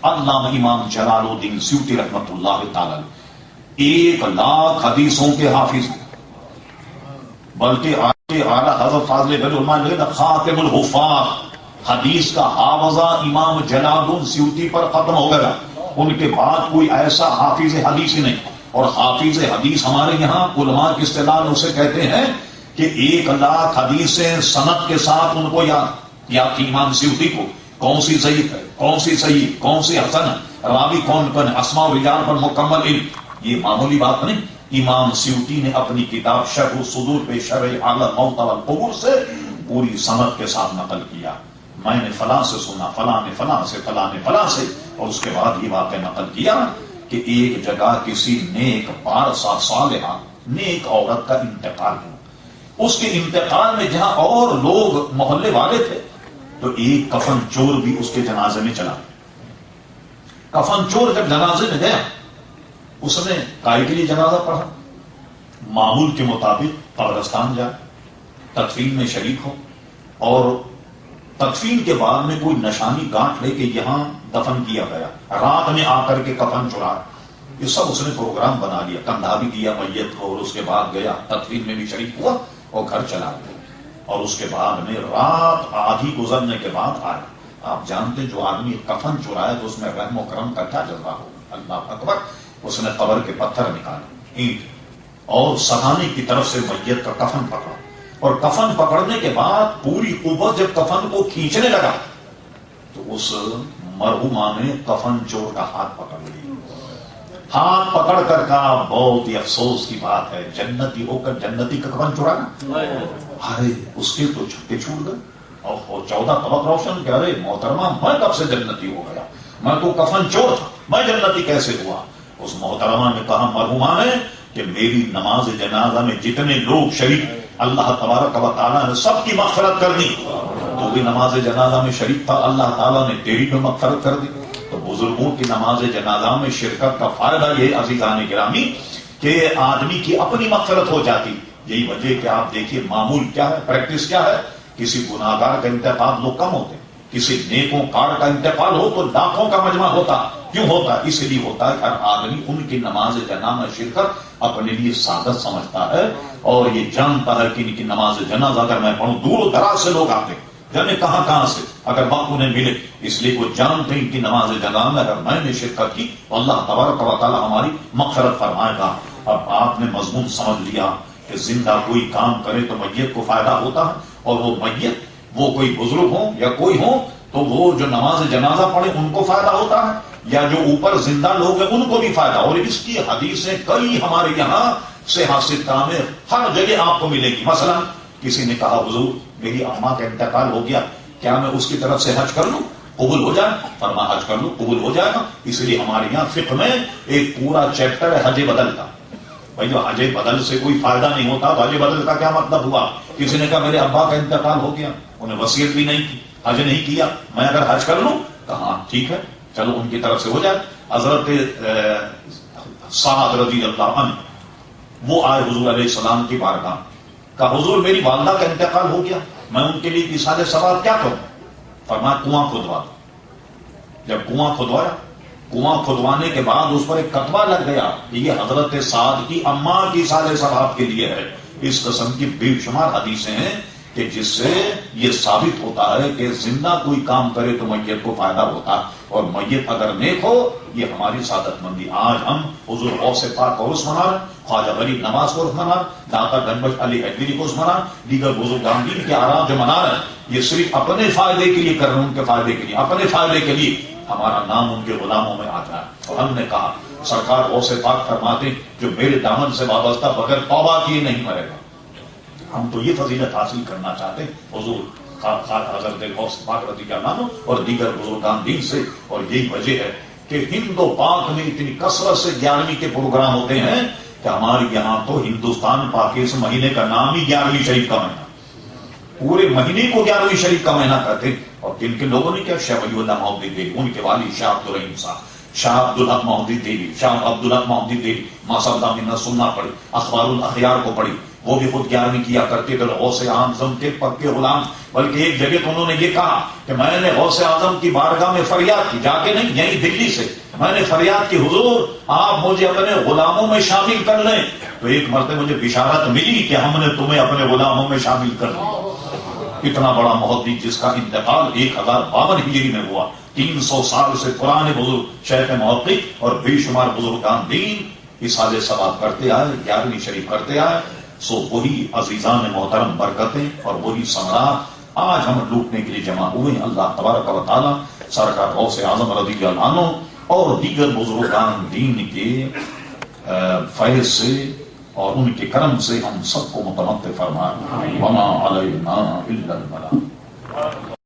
علامہ امام جلال الدین سیوطی رحمۃ اللہ تعالی 1,00,000 حدیثوں کے حافظ، بلکہ اعلیٰ حضرت فاضل بن علماء خاتم الحفاظ، حدیث کا حافظہ امام جلال الدین سیوطی پر ختم ہو گیا، ان کے بعد کوئی ایسا حافظ حدیث ہی نہیں۔ اور حافظ حدیث ہمارے یہاں علماء کی اصطلاح اسے کہتے ہیں کہ 1,00,000 حدیثیں سند کے ساتھ ان کو یاد تھی امام سیوطی کو، کون سی ضعیف ہے، کون سی صحیح، کون سی حسن ہے، راوی کون کون ہے، اسماء و رجال پر مکمل علم۔ یہ معمولی بات نہیں، امام سیوطی نے اپنی کتاب شرح الصدور پہ شرح اعلی الموت والقبور سے پوری سند کے ساتھ نقل کیا، میں نے فلاں سے سنا، فلاں نے فلاں سے، فلاں نے فلاں سے، اور اس کے بعد یہ واقعہ نقل کیا کہ ایک جگہ کسی نیک پارسا صالحہ نیک عورت کا انتقال ہوا، اس کے انتقال میں جہاں اور لوگ محلے والے تھے تو ایک کفن چور بھی اس کے جنازے میں چلا۔ کفن چور جب جنازے میں گیا، اس نے کائے کے لیے جنازہ پڑھا، معمول کے مطابق قبرستان جائے، تدفین میں شریک ہو، اور تدفین کے بعد میں کوئی نشانی گانٹھ لے کے یہاں دفن کیا گیا، رات میں آ کر کے کفن چرا، یہ سب اس نے پروگرام بنا لیا، کندھا بھی دیا میت کو، اور اس کے بعد گیا تدفین میں بھی شریک ہوا اور گھر چلا گیا۔ اور اس کے بعد میں رات آدھی گزرنے کے بعد آئے۔ آپ جانتے ہیں جو آدمی کفن چرائے تو اس میں رحم و کرم کا کیا جذبہ ہوگا، اللہ اکبر۔ اس نے قبر کے پتھر نکالے، اینٹ، اور سہانے کی طرف سے میت کا کفن پکڑا، اور کفن پکڑنے کے بعد پوری قوت جب کفن کو کھینچنے لگا تو اس مرحومہ نے کفن چور کا ہاتھ پکڑ لیا۔ ہاتھ پکڑ کر کہا بہت ہی افسوس کی بات ہے، جنتی ہو کر جنتی کا کفن چرانا، ارے اس کے تو چھکے چھوٹ گئے، اور 14 طبق روشن کہ ارے محترمہ میں کب سے جنتی ہو گیا، میں تو کفن چور تھا، میں جنتی کیسے ہوا؟ اس محترمہ نے کہا مرحومہ نے کہ میری نماز جنازہ میں جتنے لوگ شریک، اللہ تبارک و تعالیٰ نے سب کی مغفرت کر دی، تو بھی نماز جنازہ میں شریک تھا، اللہ تعالیٰ نے تیری بھی مغفرت کر دی۔ تو بزرگوں کی نماز جنازہ میں شرکت کا فائدہ یہ عزیزان گرامی کہ آدمی کی اپنی مغفرت ہو جاتی۔ یہی وجہ کہ آپ دیکھیے معمول کیا ہے، پریکٹس کیا ہے، کسی گناہگار کا انتقال لوگ کم ہوتے، کسی نیکوں کار کا انتقال ہو تو لاکھوں کا مجمع ہوتا۔ کیوں ہوتا؟ اس لیے ہوتا ہے کہ ہر آدمی ان کی نماز جنازہ میں شرکت اپنے لیے سعادت سمجھتا ہے، اور یہ جانتا ہے کہ ان کی نماز جنازہ اگر میں پڑھوں، دور و دراز سے لوگ آتے، جانے کہاں کہاں سے، اگر وقت انہیں ملے، اس لیے وہ جانتے ہیں ان کی نماز جنازہ میں اگر میں نے شرکت کی تو اللہ تبارک و تعالی ہماری مغفرت فرمائے گا۔ اب آپ نے مضمون سمجھ لیا کہ زندہ کوئی کام کرے تو میت کو فائدہ ہوتا ہے، اور وہ میت وہ کوئی بزرگ ہوں یا کوئی ہوں تو وہ جو نماز جنازہ پڑھے ان کو فائدہ ہوتا ہے، یا جو اوپر زندہ لوگ ہیں ان کو بھی فائدہ۔ اور اس کی حدیثیں کئی ہمارے یہاں سے حاصل کام ہر جگہ آپ کو ملے گی۔ مثلا کسی نے کہا حضور میری اماں کا انتقال ہو گیا، کیا میں اس کی طرف سے حج کر لوں، قبول ہو جائے؟ فرما حج کر لوں، قبول ہو جائے گا۔ اس لیے ہمارے یہاں فقہ میں ایک پورا چیپٹر ہے حج بدل کا۔ بھائی جو حج بدل سے کوئی فائدہ نہیں ہوتا تو حج بدل کا کیا مطلب ہوا؟ کسی نے کہا میرے ابا کا انتقال ہو گیا، انہیں وصیت بھی نہیں کی، حج نہیں کیا، میں اگر حج کر لوں؟ کہا ٹھیک ہے چلو ان کی طرف سے ہو جائے۔ حضرت سعد رضی اللہ عنہ وہ آئے حضور علیہ السلام کی بارگاہ، کہا حضور میری والدہ کا انتقال ہو گیا، میں ان کے لیے ایصال ثواب کیا کروں؟ فرمایا کنواں کھدوا دو۔ جب کنواں کھدوایا، کنواں کھدوانے کے بعد اس پر ایک کتبہ لگ گیا کہ یہ حضرت سعد کی اماں کی ایصال ثواب کے لیے ہے۔ اس قسم کی بے شمار حدیثیں ہیں کہ جس سے یہ ثابت ہوتا ہے کہ زندہ کوئی کام کرے تو میت کو فائدہ ہوتا، اور میت اگر نیک ہو یہ ہماری سعادت مندی۔ آج ہم حضور غوث پاک کو عرس منا رہے ہیں، خواجہ غریب نواز کو عرس منا رہے ہیں، داتا گنج علی حیدری کو عرس منا رہے ہیں، دیگر بزرگان دین کے آرام جو منا رہے ہیں، یہ صرف اپنے فائدے کے لیے کر رہے ہیں، ان کے فائدے کے لیے، اپنے فائدے کے لیے ہمارا نام ان کے غلاموں میں آ جائے۔ اور ہم نے کہا سرکار غوث پاک فرماتے جو میرے دامن سے وابستہ بغیر توبہ کیے نہیں مرے گا۔ ہم تو یہ فضیلت حاصل کرنا چاہتے ہیں حضور حضرت غوث پاک رضی اللہ عنہ اور دیگر بزرگان دین سے، اور یہی وجہ ہے کہ ہند و پاک میں اتنی کثرت سے 11ویں کے پروگرام ہوتے ہیں کہ ہمارے یہاں تو ہندوستان پاک اس مہینے کا نام ہی 11ویں شریف کا مہینہ، پورے مہینے کو 11ویں شریف کا مہینہ کرتے۔ اور کن کے لوگوں نے کیا؟ شاہ ولی اللہ محمد دیوی، ان کے والد شاہ عبدالرحیم صاحب، شاہ عبدالحق محمد دیوی، شاہ عبدالحق محمد دیوی، ماں صاحب نے سننا پڑی، اخبار الاخیار کو پڑھی، وہ بھی خود 11ویں کیا کرتے تھے، غوث اعظم کے پکے غلام. بلکہ ایک جگہ تو انہوں نے یہ کہا کہ میں نے غوث اعظم کی بارگاہ میں فریاد کی، جا کے نہیں، یہیں دلی سے میں نے فریاد کی، حضور آپ مجھے اپنے غلاموں میں شامل کر لیں. تو ایک مرتبہ مجھے بشارت ملی کہ ہم نے تمہیں اپنے غلاموں میں شامل کر لیا. اتنا بڑا محدث جس کا انتقال 1052 ہجری میں ہوا، 300 سال سے پرانے بزرگ شیخ محقق اور بے شمار بزرگان دین اصالہ ثواب کرتے آئے، 11ویں شریف کرتے آئے. سو وہی عزیزان محترم برکتیں اور وہی ثمرات آج ہم لوٹنے کے لیے جمع ہوئے. اللہ تبارک و تعالی سرکار غوث اعظم رضی اللہ عنہ اور دیگر بزرگان دین کے فیض سے اور ان کے کرم سے ہم سب کو متمتع فرمائے. وما علینا الا البلاغ.